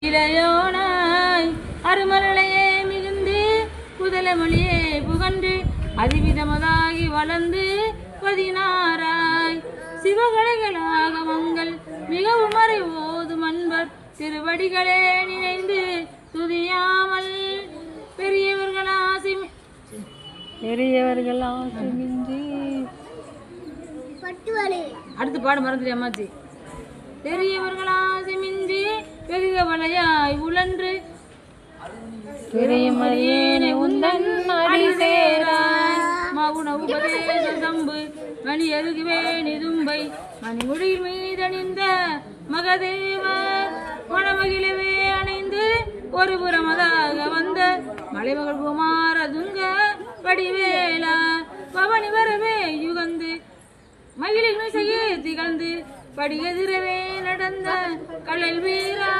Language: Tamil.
இளையோனாய் அருமலையே மிகுந்து குதலமொழியே புகன்று அதிவிதமதாகி வளர்ந்து பதினாராய் சிவகலைகளாக மங்கள் மிகவும் அறிவோதும் அன்பர் திருவடிகளே நினைந்து துதியாமல் பெரியவர்கள் ஆசை மிஞ்சி அடுத்து பாடு மறந்துட்டு அம்மாச்சி பெரியவர்கள் ஆசை மிஞ்சி பெருக வளையாய் உழன்று பெரியமரியேனை உந்தன் அடி சேராய் மகுன உபதேச சம்பு மணி அருகுவே நிதும்பை மணி மொழியில் மீதணிந்த மகதேவ மணமகிழவே அணைந்து ஒரு புறமதாக வந்த மலைமகள் குமார துங்க வடிவேலா பவனி வரவே யுகந்து மகிழில் மிசையே திகழ்ந்து படியதிரவே நடந்த கடல் வீரா